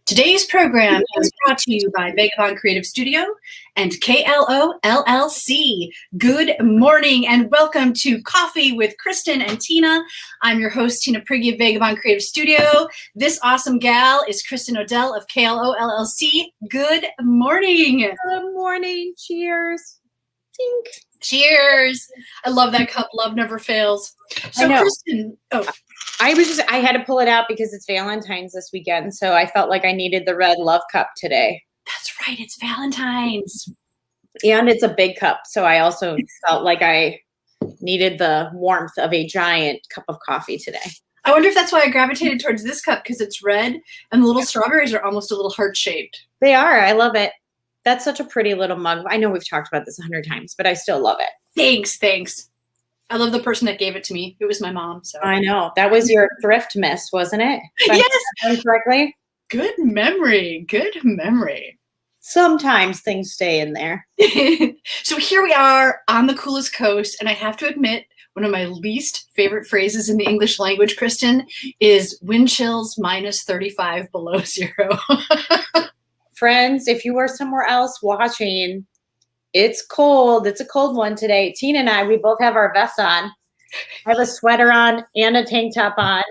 Today's program is brought to you by Vagabond Creative Studio and KLO LLC. Good morning and welcome to Coffee with Kristin and Tina. I'm your host, Tina Prigge of Vagabond Creative Studio. This awesome gal is Kristin Odell of KLO LLC. Good morning. Good morning. Cheers. Tink. Cheers. I love that cup. Love never fails. So Kristin, I had to pull it out because it's Valentine's this weekend. So I felt like I needed the red love cup today. That's right. It's Valentine's. And it's a big cup. So I also felt like I needed the warmth of a giant cup of coffee today. I wonder if that's why I gravitated towards this cup, because it's red and the little strawberries are almost a little heart-shaped. They are. I love it. That's such a pretty little mug. I know we've talked about this 100 times, but I still love it. Thanks. I love the person that gave it to me. It was my mom. So I know. That was your thrift miss, wasn't it? Yes. Correctly? Good memory. Sometimes things stay in there. So here we are on the coolest coast, and I have to admit, one of my least favorite phrases in the English language, Kristin, is wind chills minus 35 below zero. Friends, if you are somewhere else watching, it's cold. It's a cold one today. Tina and I, we both have our vests on. I have a sweater on and a tank top on.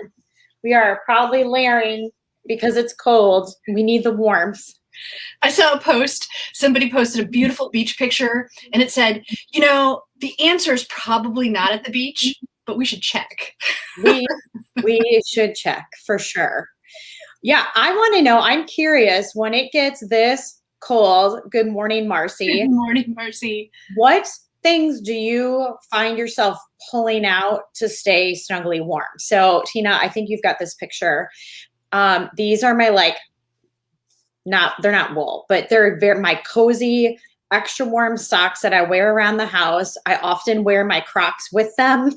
We are probably layering because it's cold. We need the warmth. I saw a post. Somebody posted a beautiful beach picture, and it said, the answer is probably not at the beach, but we should check. We should check for sure. Yeah, I want to know. I'm curious when it gets this cold. Good morning, Marcy. Good morning, Marcy. What things do you find yourself pulling out to stay snugly warm? So, Tina, I think you've got this picture. These are my they're not wool, but they're my cozy, extra warm socks that I wear around the house. I often wear my Crocs with them,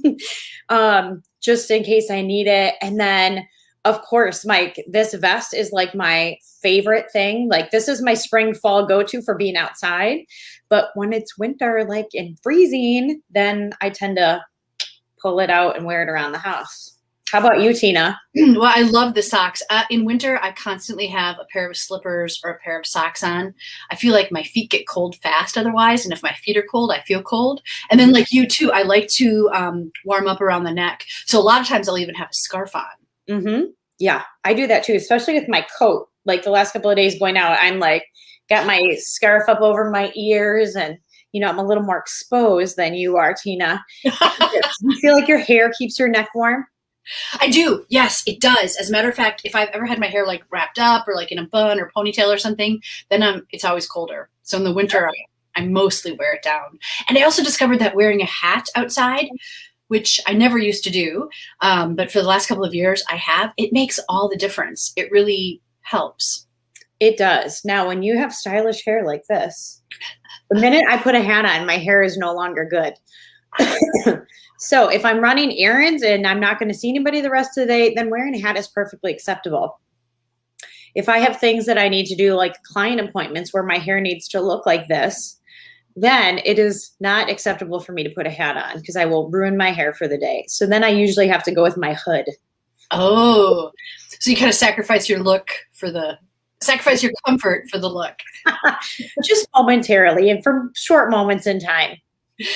just in case I need it. And then, of course, this vest is like my favorite thing. Like, this is my spring, fall go-to for being outside. But when it's winter, and freezing, then I tend to pull it out and wear it around the house. How about you, Tina? Well, I love the socks. In winter, I constantly have a pair of slippers or a pair of socks on. I feel like my feet get cold fast otherwise. And if my feet are cold, I feel cold. And then like you too, I like to warm up around the neck. So a lot of times I'll even have a scarf on. Mm-hmm. Yeah, I do that too, especially with my coat. Like the last couple of days going out, I'm got my scarf up over my ears and, I'm a little more exposed than you are, Tina. You feel like your hair keeps your neck warm? I do. Yes, it does. As a matter of fact, if I've ever had my hair wrapped up or in a bun or ponytail or something, then it's always colder. So in the winter, I mostly wear it down. And I also discovered that wearing a hat outside, which I never used to do, but for the last couple of years I have, it makes all the difference. It really helps. It does. Now, when you have stylish hair like this, the minute I put a hat on, my hair is no longer good. So if I'm running errands and I'm not going to see anybody the rest of the day, then wearing a hat is perfectly acceptable. If I have things that I need to do, like client appointments where my hair needs to look like this, then it is not acceptable for me to put a hat on because I will ruin my hair for the day. So then I usually have to go with my hood. Oh, so you kind of sacrifice your comfort for the look. Just momentarily and for short moments in time.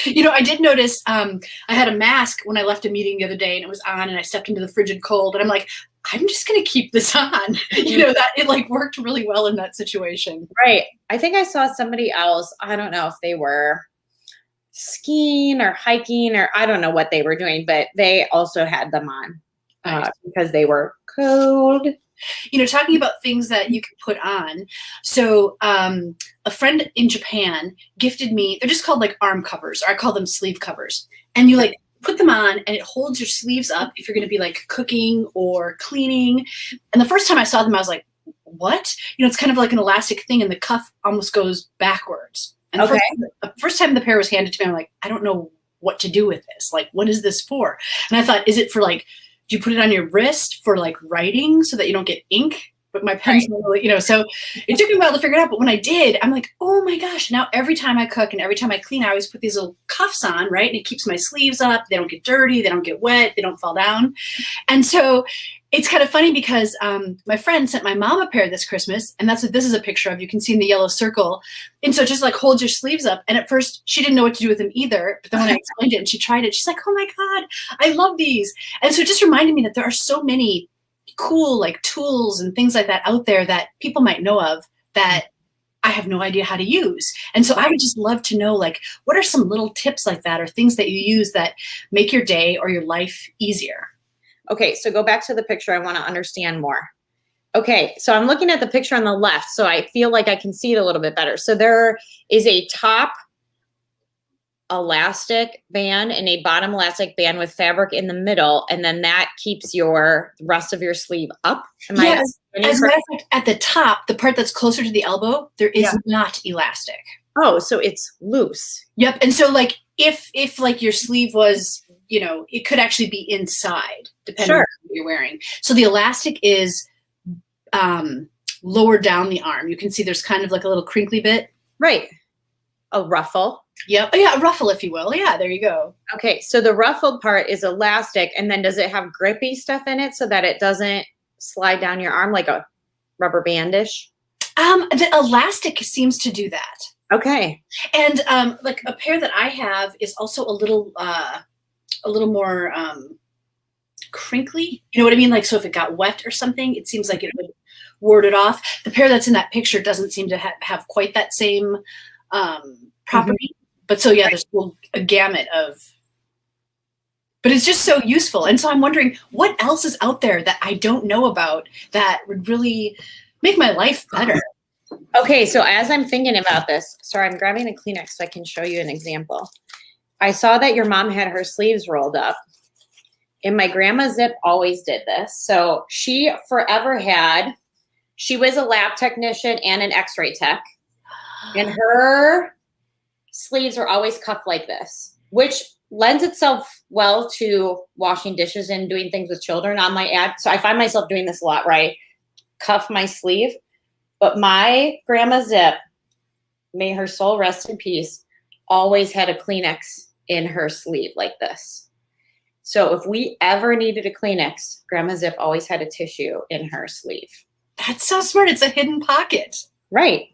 I did notice I had a mask when I left a meeting the other day and it was on and I stepped into the frigid cold and I'm like, I'm just going to keep this on. That it worked really well in that situation. Right. I think I saw somebody else. I don't know if they were skiing or hiking or I don't know what they were doing, but they also had them on because they were cold. Talking about things that you can put on. So a friend in Japan gifted me, they're just called arm covers, or I call them sleeve covers. And you put them on and it holds your sleeves up if you're going to be cooking or cleaning. And the first time I saw them, I was like, what? It's kind of like an elastic thing and the cuff almost goes backwards. And the first time the pair was handed to me, I'm like, I don't know what to do with this. What is this for? And I thought, is it for do you put it on your wrist for writing so that you don't get ink but my pencil, so it took me a while to figure it out. But when I did, I'm like, oh my gosh, now every time I cook and every time I clean, I always put these little cuffs on, right? And it keeps my sleeves up. They don't get dirty. They don't get wet. They don't fall down. And so it's kind of funny because my friend sent my mom a pair this Christmas, and that's what this is a picture of. You can see in the yellow circle. And so it just like holds your sleeves up. And at first she didn't know what to do with them either. But then when I explained it and she tried it, she's like, oh my God, I love these. And so it just reminded me that there are so many cool like tools and things like that out there that people might know of that I have no idea how to use. And so I would just love to know, like, what are some little tips like that or things that you use that make your day or your life easier? Okay, so go back to the picture. I want to understand more. Okay, so I'm looking at the picture on the left, so I feel like I can see it a little bit better. So there is a top elastic band and a bottom elastic band with fabric in the middle, and then that keeps the rest of your sleeve up. As a matter of fact, at the top, the part that's closer to the elbow, there is not elastic. Oh, so it's loose. Yep. And so like if like your sleeve was, it could actually be inside depending on what you're wearing. So the elastic is lower down the arm. You can see there's kind of like a little crinkly bit. Right. A ruffle. Yep. Oh, yeah, a ruffle, if you will. Yeah, there you go. Okay, so the ruffled part is elastic, and then does it have grippy stuff in it so that it doesn't slide down your arm like a rubber bandish? The elastic seems to do that. Okay. And like a pair that I have is also a little more crinkly. You know what I mean? Like, so if it got wet or something, it seems like it would ward it off. The pair that's in that picture doesn't seem to have quite that same property. But so, yeah, there's a gamut of, but it's just so useful. And so I'm wondering what else is out there that I don't know about that would really make my life better. Okay, so as I'm thinking about this, sorry, I'm grabbing a Kleenex so I can show you an example. I saw that your mom had her sleeves rolled up, and my grandma Zip always did this. So she was a lab technician and an x-ray tech, and her sleeves were always cuffed like this, which lends itself well to washing dishes and doing things with children on my ad. So I find myself doing this a lot, right? Cuff my sleeve. But my grandma Zip, may her soul rest in peace, always had a Kleenex in her sleeve like this. So if we ever needed a Kleenex, Grandma Zip always had a tissue in her sleeve. That's so smart. It's a hidden pocket. Right.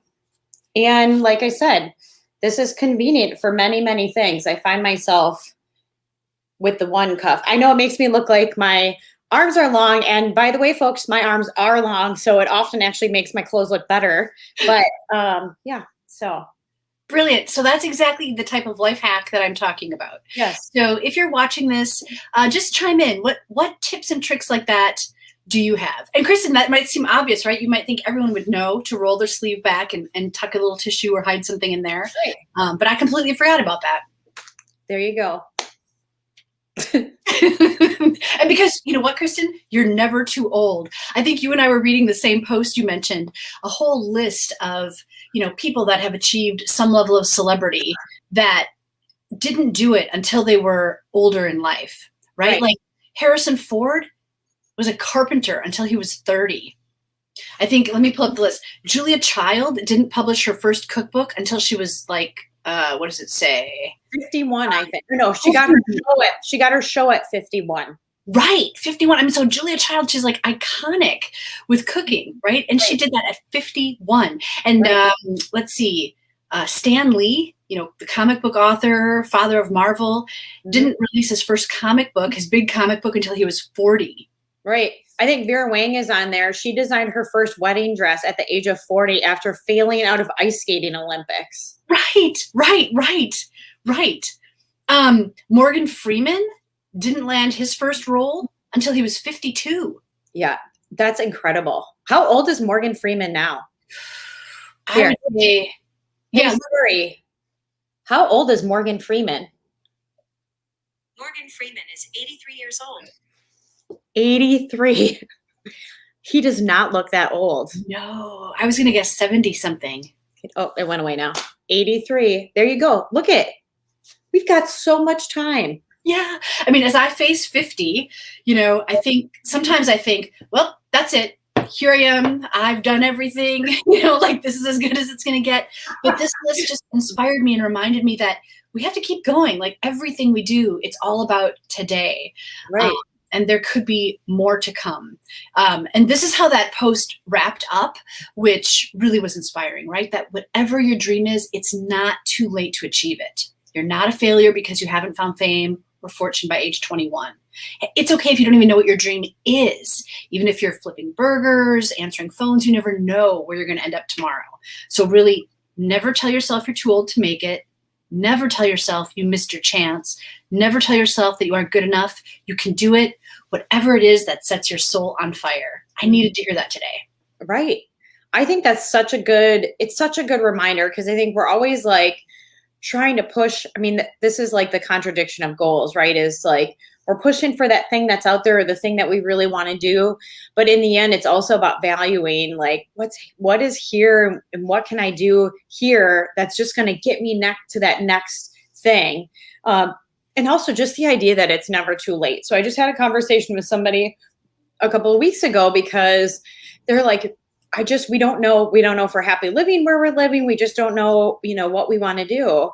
And like I said, this is convenient for many, many things. I find myself with the one cuff. I know it makes me look like my arms are long. And by the way, folks, my arms are long. So it often actually makes my clothes look better. But yeah, so. Brilliant. So that's exactly the type of life hack that I'm talking about. Yes. So if you're watching this, just chime in. What tips and tricks like that do you have? And Kristin, that might seem obvious, right? You might think everyone would know to roll their sleeve back and tuck a little tissue or hide something in there. Right. But I completely forgot about that. There you go. And because you know what, Kristin, you're never too old. I think you and I were reading the same post you mentioned, a whole list of, people that have achieved some level of celebrity that didn't do it until they were older in life, right? Like Harrison Ford was a carpenter until he was 30. I think, let me pull up the list. Julia Child didn't publish her first cookbook until she was like, what does it say? 51, I think. No, she got her show at 51. Right, 51. I mean, so Julia Child, she's like iconic with cooking, right? And she did that at 51. And let's see, Stan Lee, the comic book author, father of Marvel, didn't release his first comic book, his big comic book, until he was 40. Right. I think Vera Wang is on there. She designed her first wedding dress at the age of 40 after failing out of ice skating Olympics. Right. Morgan Freeman didn't land his first role until he was 52. Yeah, that's incredible. How old is Morgan Freeman now? I would say, Sorry. How old is Morgan Freeman? Morgan Freeman is 83 years old. 83. He does not look that old. No, I was going to guess 70 something. Oh, it went away now. 83. There you go. Look it. We've got so much time. Yeah. I mean, as I face 50, sometimes I think, well, that's it. here I am. I've done everything, you know, like this is as good as it's going to get. But this list just inspired me and reminded me that we have to keep going. Like everything we do, it's all about today. Right. And there could be more to come. And this is how that post wrapped up, which really was inspiring, right? That whatever your dream is, it's not too late to achieve it. You're not a failure because you haven't found fame or fortune by age 21. It's okay if you don't even know what your dream is. Even if you're flipping burgers, answering phones, you never know where you're going to end up tomorrow. So really never tell yourself you're too old to make it. Never tell yourself you missed your chance. Never tell yourself that you aren't good enough. You can do it. Whatever it is that sets your soul on fire. I needed to hear that today. Right. I think that's such a good reminder, because I think we're always like trying to push. I mean, this is like the contradiction of goals, right? Is like we're pushing for that thing that's out there, or the thing that we really want to do. But in the end, it's also about valuing like what is here and what can I do here that's just going to get me to that next thing. And also just the idea that it's never too late. So I just had a conversation with somebody a couple of weeks ago, because they're like, we don't know if we're happy living where we're living. We just don't know, what we want to do.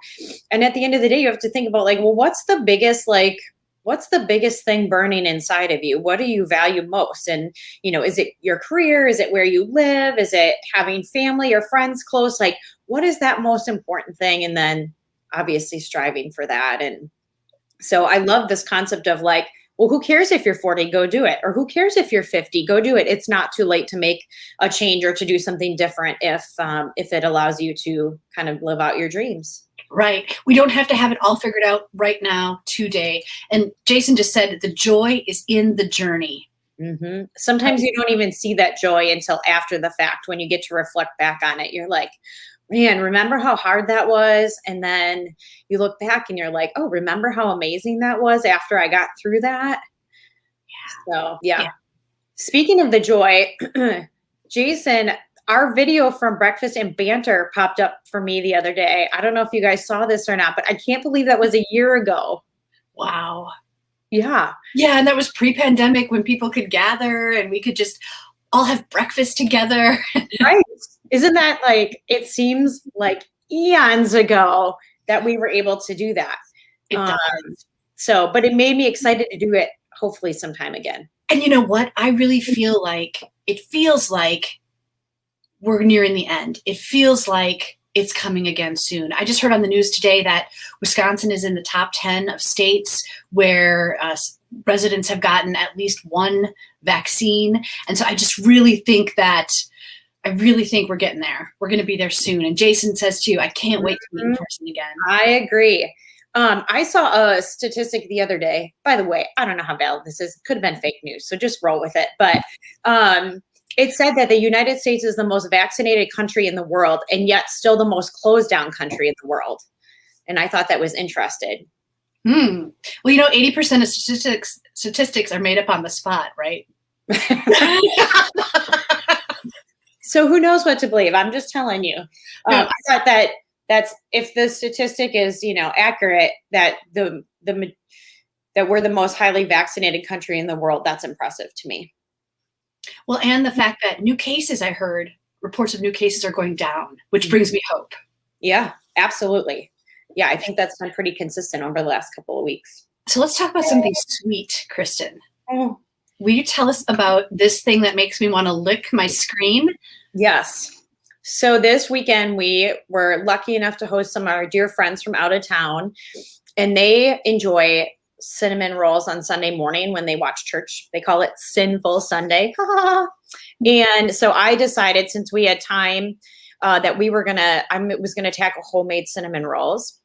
And at the end of the day, you have to think about like, well, what's the biggest thing burning inside of you? What do you value most? And, is it your career? Is it where you live? Is it having family or friends close? Like, what is that most important thing? And then obviously striving for that. And so I love this concept of like, well, who cares if you're 40, go do it. Or who cares if you're 50, go do it. It's not too late to make a change or to do something different if it allows you to kind of live out your dreams. Right. We don't have to have it all figured out right now, today. And Jason just said the joy is in the journey. Mm-hmm. Sometimes you don't even see that joy until after the fact. When you get to reflect back on it, you're like, man, remember how hard that was? And then you look back and you're like, oh, remember how amazing that was after I got through that? Yeah. So, yeah. Speaking of the joy, Jason, our video from Breakfast and Banter popped up for me the other day. I don't know if you guys saw this or not, but I can't believe that was a year ago. Wow. Yeah. Yeah. And that was pre-pandemic, when people could gather and we could just all have breakfast together. Right. Isn't that like, it seems like eons ago that we were able to do that. It does. But it made me excited to do it hopefully sometime again. And you know what? I really feel like it feels like we're nearing the end. It feels like it's coming again soon. I just heard on the news today that Wisconsin is in the top 10 of states where residents have gotten at least one vaccine. And so I just really think we're getting there. We're going to be there soon. And Jason says too, I can't wait to meet in person again. I agree. I saw a statistic the other day. By the way, I don't know how valid this is. Could have been fake news, so just roll with it. But it said that the United States is the most vaccinated country in the world, and yet still the most closed down country in the world. And I thought that was interesting. Well, 80% of statistics are made up on the spot, right? So who knows what to believe? I'm just telling you. I thought that's if the statistic is, accurate, that that we're the most highly vaccinated country in the world. That's impressive to me. Well, and the fact that I heard reports of new cases are going down, which brings me hope. Yeah, absolutely. Yeah, I think that's been pretty consistent over the last couple of weeks. So let's talk about something sweet, Kristin. Oh. Will you tell us about this thing that makes me want to lick my screen? Yes. So this weekend, we were lucky enough to host some of our dear friends from out of town, and they enjoy cinnamon rolls on Sunday morning when they watch church. They call it Sinful Sunday. And so I decided, since we had time, that I was going to tackle homemade cinnamon rolls.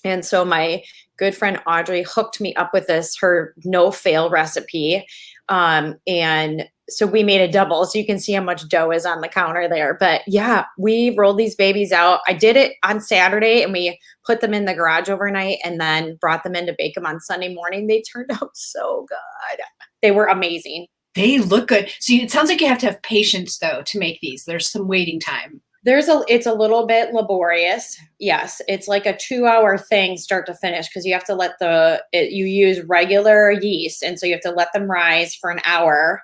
And so my good friend Audrey hooked me up with her no-fail recipe. And so we made a double, so you can see how much dough is on the counter there. But yeah, we rolled these babies out. I did it on Saturday, and we put them in the garage overnight and then brought them in to bake them on Sunday morning. They turned out so good. They were amazing. They look good. So it sounds like you have to have patience, though, to make these. There's some waiting time. It's a little bit laborious. Yes. It's like a 2-hour thing start to finish, because you have to you use regular yeast. And so you have to let them rise for an hour.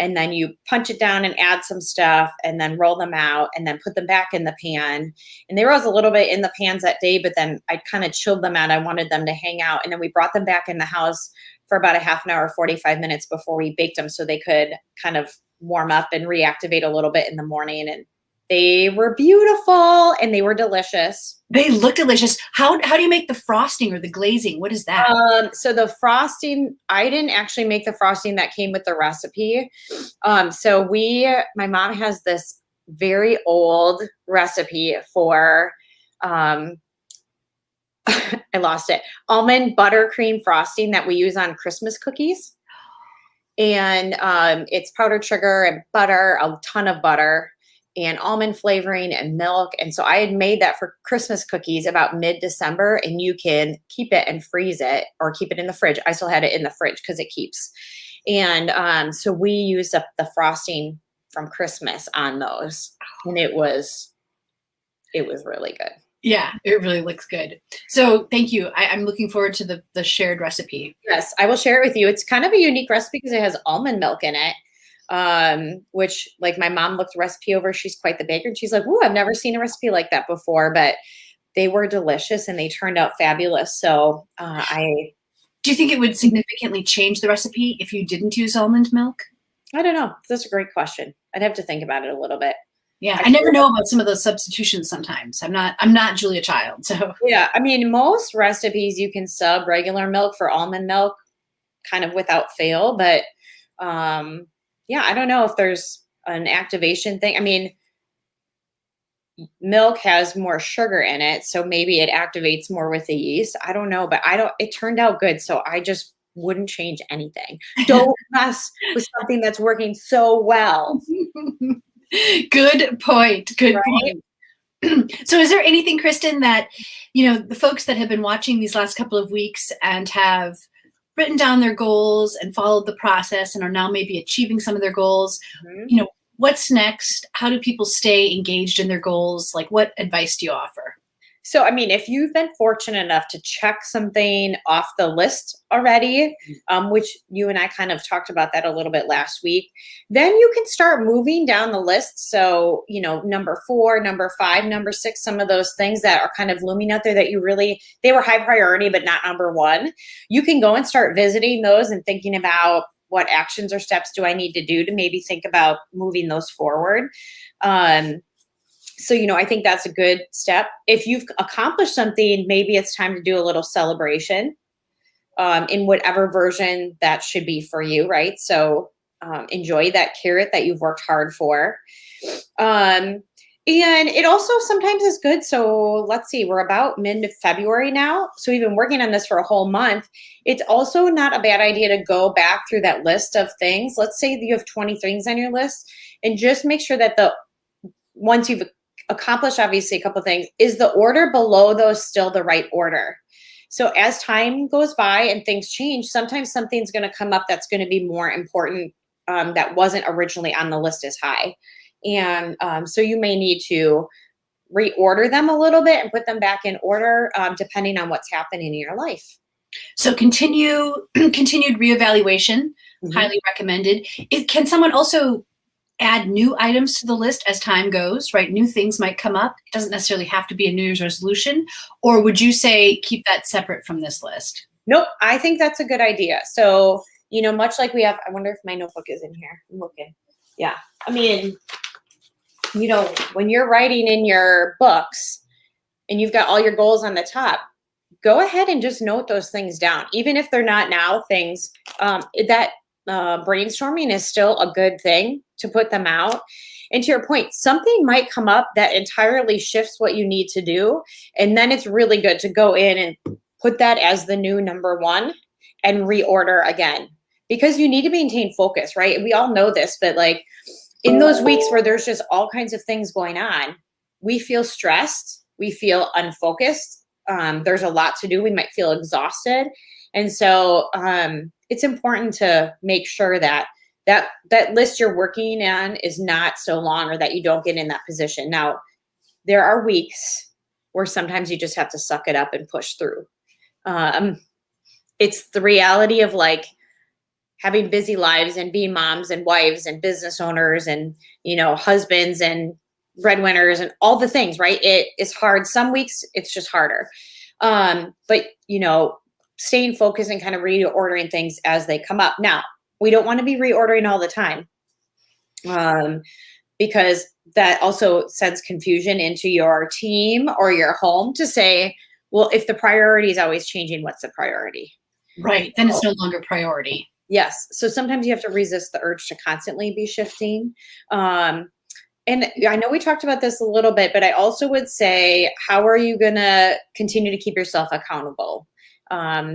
and then you punch it down and add some stuff and then roll them out and then put them back in the pan. And they rose a little bit in the pans that day, but then I kind of chilled them out. I wanted them to hang out. And then we brought them back in the house for about a half an hour, 45 minutes before we baked them so they could kind of warm up and reactivate a little bit in the morning. And they were beautiful and they were delicious. They look delicious. How do you make the frosting or the glazing? What is that? So the frosting, I didn't actually make the frosting that came with the recipe. So my mom has this very old recipe for, I lost it, almond buttercream frosting that we use on Christmas cookies. And it's powdered sugar and butter, a ton of butter, and almond flavoring and milk. And so I had made that for Christmas cookies about mid-December, and you can keep it and freeze it or keep it in the fridge. I still had it in the fridge because it keeps. And so we used up the frosting from Christmas on those, and it was really good. Yeah, it really looks good. So thank you. I'm looking forward to the shared recipe. Yes, I will share it with you. It's kind of a unique recipe because it has almond milk in it, which, like, my mom looked the recipe over. She's quite the baker, and she's like, "Ooh, I've never seen a recipe like that before." But they were delicious and they turned out fabulous. So do you think it would significantly change the recipe if you didn't use almond milk? I don't know. That's a great question. I'd have to think about it a little bit. Yeah, I never know about some of those substitutions sometimes. I'm not Julia Child, so. Yeah, I mean, most recipes you can sub regular milk for almond milk kind of without fail, but yeah, I don't know if there's an activation thing. I mean, milk has more sugar in it, so maybe it activates more with the yeast. I don't know, but it turned out good, so I just wouldn't change anything. Don't mess with something that's working so well. Good point. Good point. So is there anything, Kristin, that, the folks that have been watching these last couple of weeks and have written down their goals and followed the process and are now maybe achieving some of their goals, what's next? How do people stay engaged in their goals? Like, what advice do you offer? So, I mean, if you've been fortunate enough to check something off the list already, which you and I kind of talked about that a little bit last week, then you can start moving down the list. So, number 4, number 5, number 6, some of those things that are kind of looming out there that they were high priority, but not number 1. You can go and start visiting those and thinking about what actions or steps do I need to do to maybe think about moving those forward. So, I think that's a good step. If you've accomplished something, maybe it's time to do a little celebration in whatever version that should be for you, right? So enjoy that carrot that you've worked hard for. And it also sometimes is good. So let's see, we're about mid-February now. So we've been working on this for a whole month. It's also not a bad idea to go back through that list of things. Let's say that you have 20 things on your list, and just make sure that once you've accomplished obviously a couple of things, is the order below those still the right order? So as time goes by and things change, sometimes something's going to come up that's going to be more important that wasn't originally on the list as high. And so you may need to reorder them a little bit and put them back in order depending on what's happening in your life. So continued reevaluation, highly recommended. Can someone also add new items to the list as time goes, right? New things might come up. It doesn't necessarily have to be a New Year's resolution. Or would you say keep that separate from this list? Nope, I think that's a good idea. So, much like we have, I wonder if my notebook is in here. I'm looking. Yeah. I mean, when you're writing in your books and you've got all your goals on the top, go ahead and just note those things down. Even if they're not now things, brainstorming is still a good thing to put them out. And to your point, something might come up that entirely shifts what you need to do. And then it's really good to go in and put that as the new number 1 and reorder again, because you need to maintain focus, right? We all know this, but like in those weeks where there's just all kinds of things going on, we feel stressed, we feel unfocused. There's a lot to do. We might feel exhausted. And so it's important to make sure that list you're working on is not so long, or that you don't get in that position. Now, there are weeks where sometimes you just have to suck it up and push through. It's the reality of like having busy lives and being moms and wives and business owners and, husbands and breadwinners and all the things, right? It is hard. Some weeks it's just harder. But, staying focused and kind of reordering things as they come up. Now, we don't want to be reordering all the time, because that also sends confusion into your team or your home to say, well, if the priority is always changing, what's the priority? Right. Then it's no longer priority. Yes. So sometimes you have to resist the urge to constantly be shifting. And I know we talked about this a little bit, but I also would say, how are you going to continue to keep yourself accountable?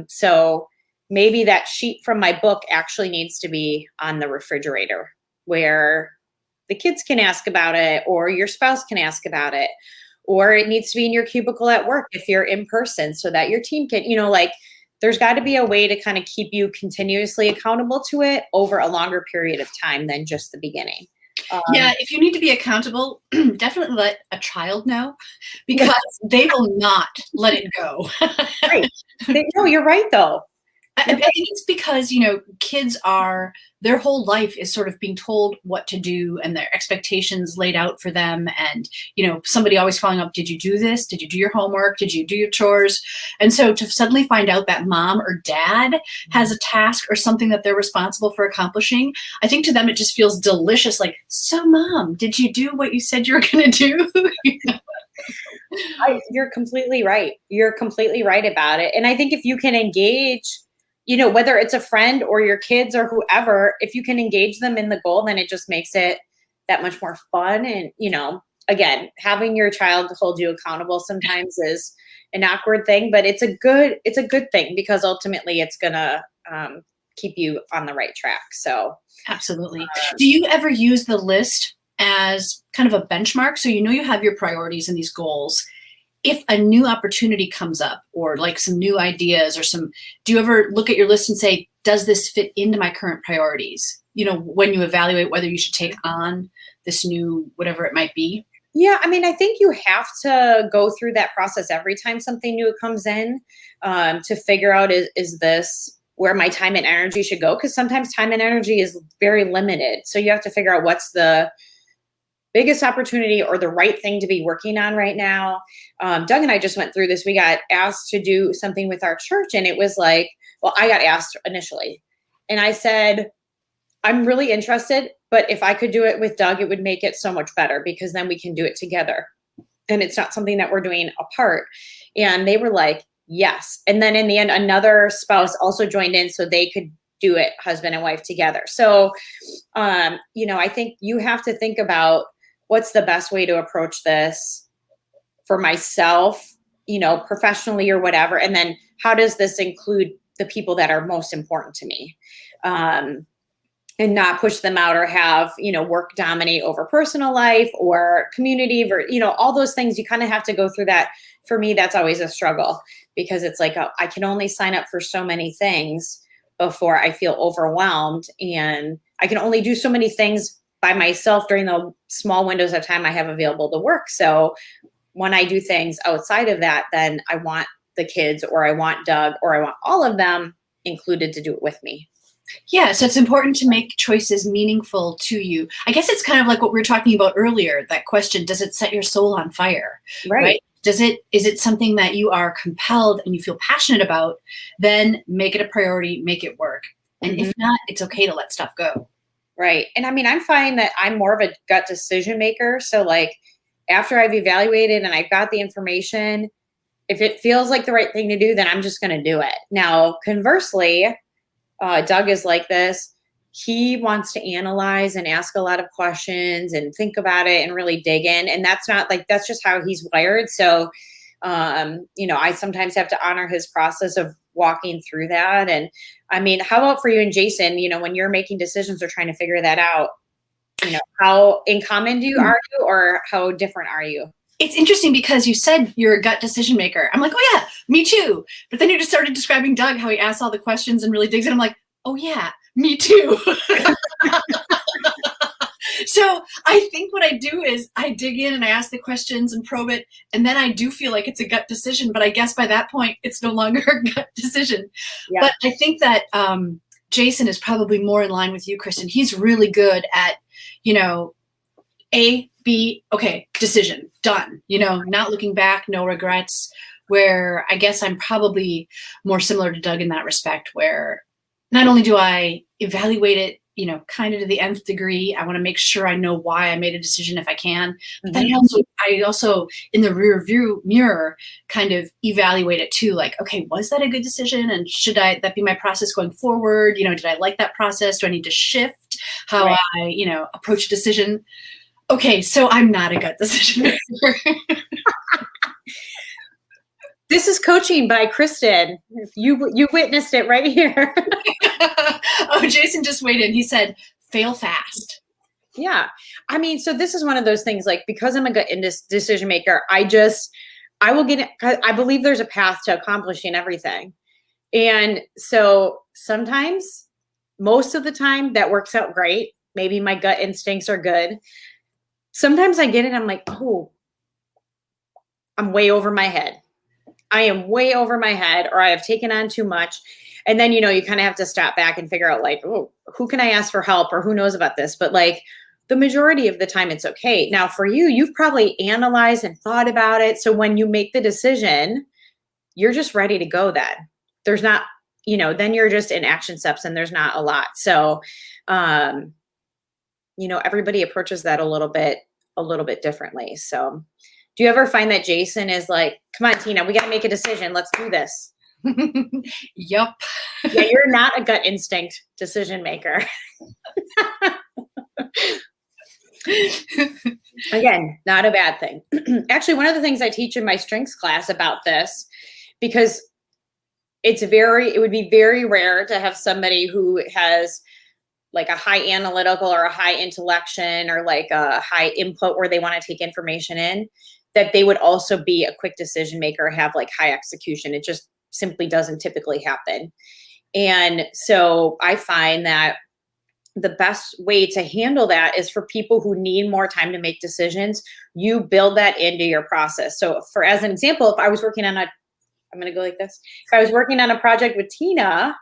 So maybe that sheet from my book actually needs to be on the refrigerator where the kids can ask about it, or your spouse can ask about it, or it needs to be in your cubicle at work if you're in person so that your team can, there's got to be a way to kind of keep you continuously accountable to it over a longer period of time than just the beginning. Yeah, if you need to be accountable, definitely let a child know, because they will not let it go. Right. No, you're right, though. I think it's because, kids their whole life is sort of being told what to do and their expectations laid out for them. And, somebody always following up, did you do this? Did you do your homework? Did you do your chores? And so to suddenly find out that mom or dad has a task or something that they're responsible for accomplishing, I think to them it just feels delicious. Like, so mom, did you do what you said you were going to do? You're completely right. You're completely right about it. And I think if you can engage, whether it's a friend or your kids or whoever, if you can engage them in the goal, then it just makes it that much more fun. And, again, having your child hold you accountable sometimes is an awkward thing, but it's a good thing, because ultimately it's going to keep you on the right track. So absolutely. Do you ever use the list as kind of a benchmark? So you have your priorities and these goals. If a new opportunity comes up, or like some new ideas, do you ever look at your list and say, does this fit into my current priorities? When you evaluate whether you should take on this new, whatever it might be. Yeah. I mean, I think you have to go through that process every time something new comes in, to figure out, is this where my time and energy should go? Because sometimes time and energy is very limited. So you have to figure out what's the biggest opportunity or the right thing to be working on right now. Doug and I just went through this. We got asked to do something with our church, and it was like, well, I got asked initially, and I said, I'm really interested, but if I could do it with Doug, it would make it so much better, because then we can do it together. And it's not something that we're doing apart. And they were like, yes. And then in the end, another spouse also joined in so they could do it, husband and wife together. So, I think you have to think about, what's the best way to approach this for myself, professionally or whatever? And then how does this include the people that are most important to me? And not push them out, or have, work dominate over personal life or community, or, all those things. You kind of have to go through that. For me, that's always a struggle, because it's like, I can only sign up for so many things before I feel overwhelmed. And I can only do so many things by myself during the small windows of time I have available to work. So when I do things outside of that, then I want the kids, or I want Doug, or I want all of them included to do it with me. Yeah, so it's important to make choices meaningful to you. I guess it's kind of like what we were talking about earlier, that question, does it set your soul on fire? Right? Is it something that you are compelled and you feel passionate about? Then make it a priority, make it work. And if not, it's okay to let stuff go. Right. And I mean, I'm finding that I'm more of a gut decision maker. So like, after I've evaluated and I've got the information, if it feels like the right thing to do, then I'm just going to do it. Now, conversely, Doug is like this. He wants to analyze and ask a lot of questions and think about it and really dig in. And that's just how he's wired. So, I sometimes have to honor his process of walking through that. And I mean, how about for you and Jason, when you're making decisions or trying to figure that out, how in common are you, or how different are you? It's interesting because you said you're a gut decision maker. I'm like, oh yeah, me too. But then you just started describing Doug, how he asks all the questions and really digs in. I'm like, oh yeah, me too. So I think what I do is I dig in and I ask the questions and probe it. And then I do feel like it's a gut decision. But I guess by that point, it's no longer a gut decision. Yeah. But I think that Jason is probably more in line with you, Kristin. He's really good at, A, B, okay, decision, done. Not looking back, no regrets. Where I guess I'm probably more similar to Doug in that respect, where not only do I evaluate it, kind of to the nth degree, I want to make sure I know why I made a decision if I can. But then I also in the rear view mirror kind of evaluate it too. Like, okay, was that a good decision? And should that be my process going forward? Did I like that process? Do I need to shift how I, approach a decision? Okay, so I'm not a gut decision maker. This is coaching by Kristin. You witnessed it right here. Oh, Jason just weighed in. He said, fail fast. Yeah. I mean, so this is one of those things, like, because I'm a gut decision maker, I believe there's a path to accomplishing everything. And so sometimes, most of the time, that works out great. Maybe my gut instincts are good. Sometimes I get it. I'm like, oh, I'm way over my head. I am way over my head, or I have taken on too much. And then, you kind of have to stop back and figure out, like, oh, who can I ask for help, or who knows about this? But like, the majority of the time it's okay. Now for you, you've probably analyzed and thought about it. So when you make the decision, you're just ready to go then. There's not, then you're just in action steps and there's not a lot. So, everybody approaches that a little bit differently. So do you ever find that Jason is like, come on, Tina, we got to make a decision. Let's do this. Yep. Yeah, you're not a gut instinct decision maker. Again, not a bad thing. Actually, one of the things I teach in my strengths class about this, because it would be very rare to have somebody who has like a high analytical or a high intellection or like a high input where they want to take information in, that they would also be a quick decision maker, have like high execution. It just simply doesn't typically happen. And so I find that the best way to handle that is for people who need more time to make decisions, you build that into your process. So as an example, if I was working on I'm going to go like this. If I was working on a project with Tina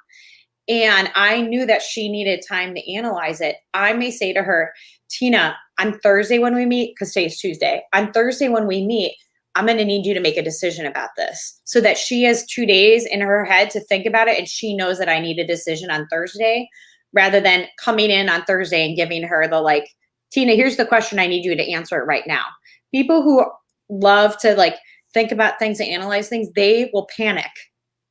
and I knew that she needed time to analyze it, I may say to her, Tina, on Thursday when we meet, because today is Tuesday, on Thursday when we meet, I'm going to need you to make a decision about this, so that she has 2 days in her head to think about it. And she knows that I need a decision on Thursday, rather than coming in on Thursday and giving her the like, Tina, here's the question. I need you to answer it right now. People who love to like think about things and analyze things, they will panic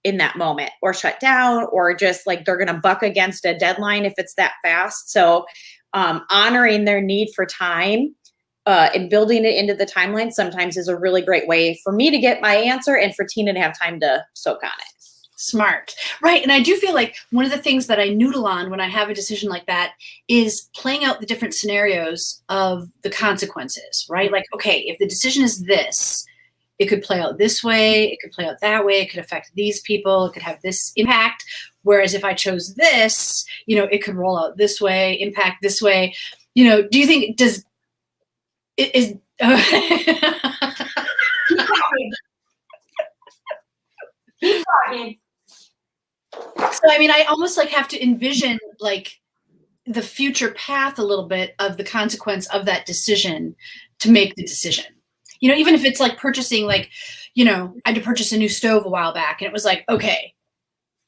in that moment or shut down, or just like they're going to buck against a deadline if it's that fast. So honoring their need for time and building it into the timeline sometimes is a really great way for me to get my answer and for Tina to have time to soak on it. Smart. Right. And I do feel like one of the things that I noodle on when I have a decision like that is playing out the different scenarios of the consequences, right? Like, okay, if the decision is this, it could play out this way, it could play out that way, it could affect these people, it could have this impact. Whereas if I chose this, it could roll out this way, impact this way. Do you think So, I mean, I almost like have to envision like the future path a little bit of the consequence of that decision to make the decision. Even if it's like purchasing, like, I had to purchase a new stove a while back and it was like, okay,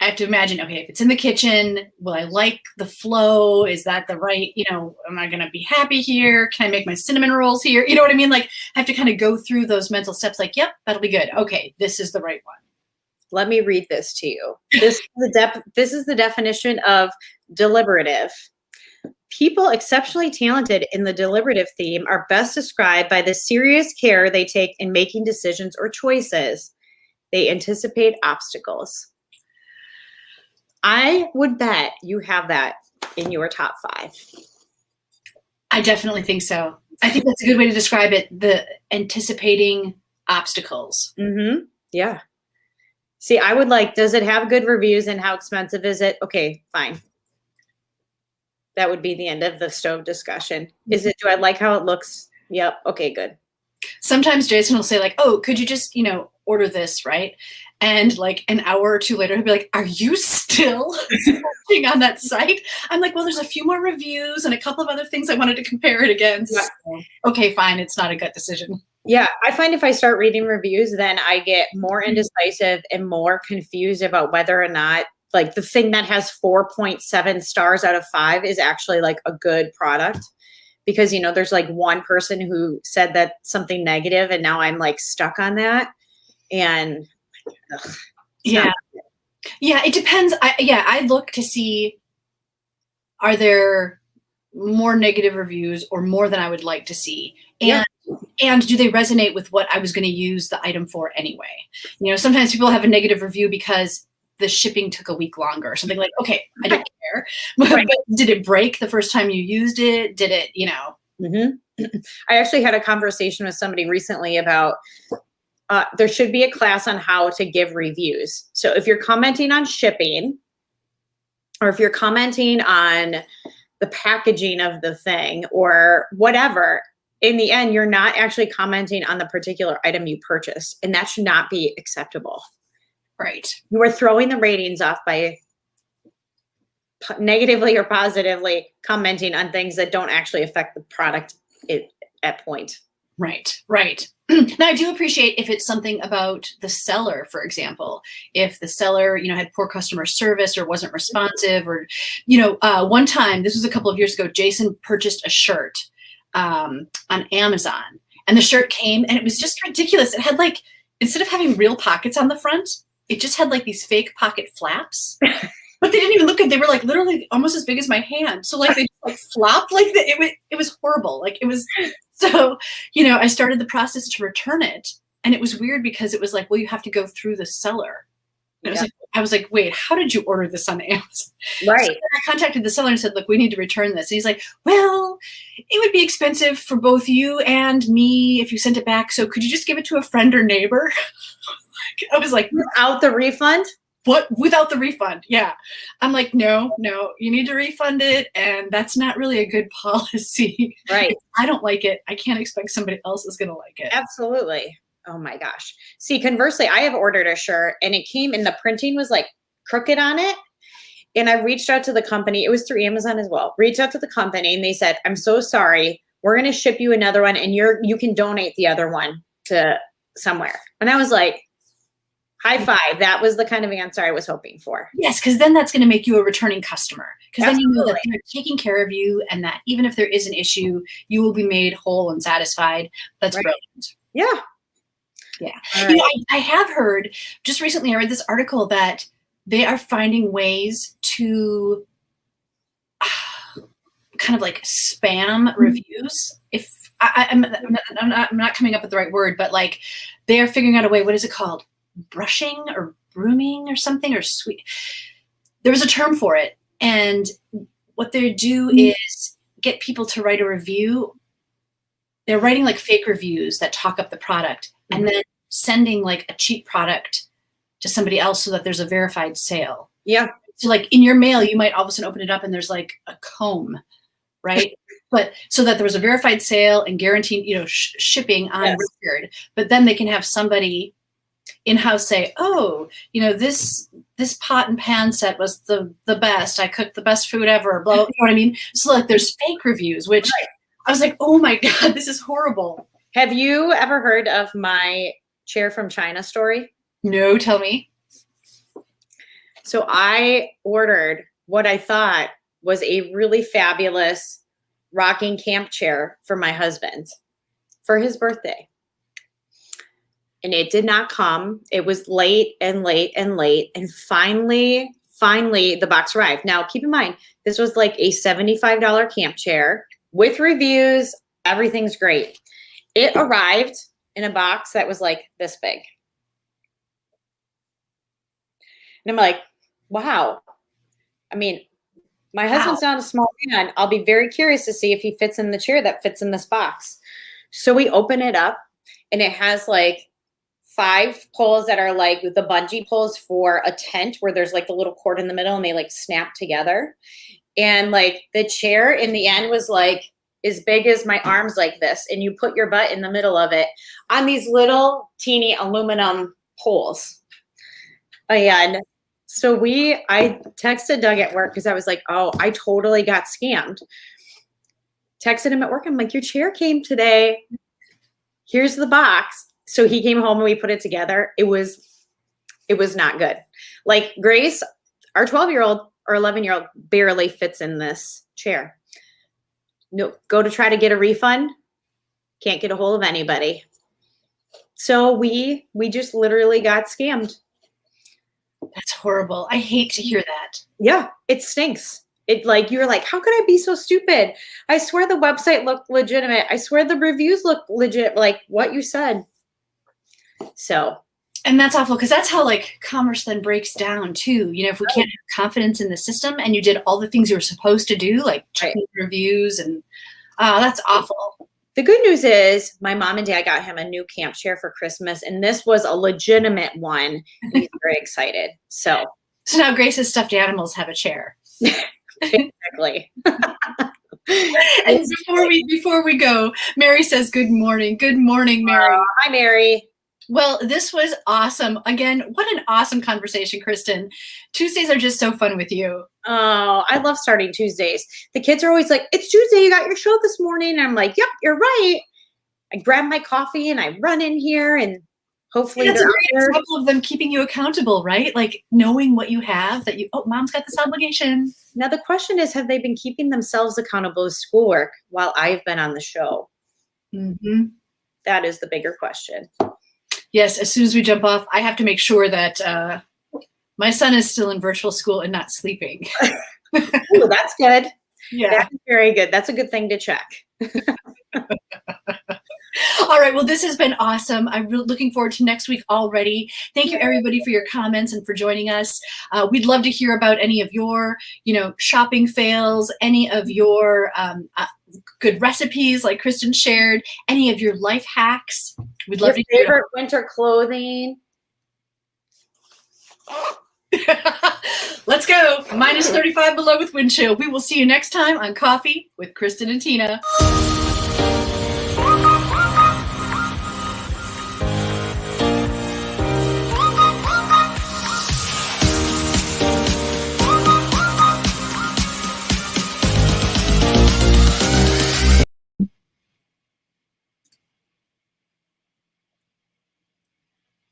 I have to imagine, okay, if it's in the kitchen, will I like the flow? Is that the right, am I going to be happy here? Can I make my cinnamon rolls here? You know what I mean? Like I have to kind of go through those mental steps like, yep, that'll be good. Okay, this is the right one. Let me read this to you. This is the definition of deliberative. People exceptionally talented in the deliberative theme are best described by the serious care they take in making decisions or choices. They anticipate obstacles. I would bet you have that in your top 5. I definitely think so. I think that's a good way to describe it. The anticipating obstacles. Mm-hmm. Yeah. See, I would like, does it have good reviews and how expensive is it? Okay, fine. That would be the end of the stove discussion. Do I like how it looks? Yep. Okay, good. Sometimes Jason will say like, oh, could you just, order this, right? And like an hour or two later, he'll be like, are you still searching on that site? I'm like, well, there's a few more reviews and a couple of other things I wanted to compare it against. Yeah. Okay, fine. It's not a gut decision. Yeah, I find if I start reading reviews, then I get more indecisive and more confused about whether or not like the thing that has 4.7 stars out of 5 is actually like a good product. Because, there's like one person who said that something negative and now I'm like stuck on that. And yeah. Yeah, it depends. I look to see, are there more negative reviews or more than I would like to see? And do they resonate with what I was going to use the item for anyway? Sometimes people have a negative review because the shipping took a week longer or something like, okay, I don't care. But did it break the first time you used it? Did it, Mm-hmm. I actually had a conversation with somebody recently about there should be a class on how to give reviews. So if you're commenting on shipping or if you're commenting on the packaging of the thing or whatever, in the end, you're not actually commenting on the particular item you purchased, and that should not be acceptable. Right. You are throwing the ratings off by negatively or positively commenting on things that don't actually affect the product at point. Right. Now, I do appreciate if it's something about the seller, for example, if the seller, had poor customer service or wasn't responsive or, one time, this was a couple of years ago, Jason purchased a shirt on Amazon and the shirt came and it was just ridiculous. It had like, instead of having real pockets on the front, it just had like these fake pocket flaps. But they didn't even look good. They were like literally almost as big as my hand. So like they like flopped like that. It was horrible. Like it was so, I started the process to return it. And it was weird because it was like, well, you have to go through the seller. And I was like, wait, how did you order this on Amazon? Right. So I contacted the seller and said, look, we need to return this. And he's like, well, it would be expensive for both you and me if you sent it back. So could you just give it to a friend or neighbor? I was like, without the refund? What? Without the refund? Yeah. I'm like, no, you need to refund it. And that's not really a good policy. Right. If I don't like it, I can't expect somebody else is going to like it. Absolutely. Oh my gosh. See, conversely, I have ordered a shirt and it came and the printing was like crooked on it. And I reached out to the company. It was through Amazon as well. Reached out to the company and they said, I'm so sorry. We're going to ship you another one and you can donate the other one to somewhere. And I was like, high five. That was the kind of answer I was hoping for. Yes, because then that's going to make you a returning customer. Because then you know that they're taking care of you and that even if there is an issue, you will be made whole and satisfied. That's brilliant. Yeah. Yeah. Right. I have heard, just recently I read this article that they are finding ways to kind of like spam reviews. If I'm not coming up with the right word, but like they are figuring out a way, what is it called? Brushing or brooming or something or sweet. There was a term for it. And what they do is get people to write a review. They're writing like fake reviews that talk up the product and then sending like a cheap product to somebody else so that there's a verified sale. Yeah. So like in your mail, you might all of a sudden open it up and there's like a comb, right? But so that there was a verified sale and guaranteed, shipping on record. But then they can have somebody in-house say, oh, this pot and pan set was the best. I cooked the best food ever, blah, blah, you know what I mean? So like there's fake reviews, which I was like, oh my God, this is horrible. Have you ever heard of my chair from China story? No, tell me. So I ordered what I thought was a really fabulous rocking camp chair for my husband for his birthday. And it did not come. It was late and late and late. And finally, the box arrived. Now, keep in mind, this was like a $75 camp chair with reviews. Everything's great. It arrived in a box that was like this big. And I'm like, wow. I mean, my husband's not a small man. I'll be very curious to see if he fits in the chair that fits in this box. So we open it up and it has like 5 poles that are like the bungee poles for a tent where there's like the little cord in the middle and they like snap together. And like the chair in the end was like, as big as my arms like this, and you put your butt in the middle of it on these little teeny aluminum poles. And so I texted Doug at work because I was like, oh, I totally got scammed. Texted him at work. I'm like, your chair came today. Here's the box. So he came home and we put it together. It was not good. Like Grace, our 12-year-old or 11-year-old barely fits in this chair. No, go to try to get a refund. Can't get a hold of anybody. So we just literally got scammed. That's horrible. I hate to hear that. Yeah, it stinks. You're like, how could I be so stupid? I swear the website looked legitimate. I swear the reviews look legit, like what you said. So. And that's awful because that's how like commerce then breaks down too. You know, if we can't have confidence in the system and you did all the things you were supposed to do, like checking reviews and that's awful. The good news is my mom and dad got him a new camp chair for Christmas, and this was a legitimate one. He's very excited. So now Grace's stuffed animals have a chair. Exactly. And before we go, Mary says, good morning. Good morning, Mary. Hi, Mary. Well, this was awesome. Again, what an awesome conversation, Kristin. Tuesdays are just so fun with you. Oh, I love starting Tuesdays. The kids are always like, it's Tuesday. You got your show this morning. And I'm like, yep, you're right. I grab my coffee and I run in here and hopefully that's a great example of them keeping you accountable, right? Like knowing what you have that mom's got this obligation. Now, the question is, have they been keeping themselves accountable to schoolwork while I've been on the show? Mm-hmm. That is the bigger question. Yes, as soon as we jump off, I have to make sure that my son is still in virtual school and not sleeping. Ooh, that's good. Yeah. That's very good. That's a good thing to check. All right. Well, this has been awesome. I'm really looking forward to next week already. Thank you, everybody, for your comments and for joining us. We'd love to hear about any of your, shopping fails, any of your good recipes like Kristin shared, any of your life hacks. We'd love to hear favorite winter clothing. Let's go. -35 below with wind chill. We will see you next time on Coffee with Kristin and Tina.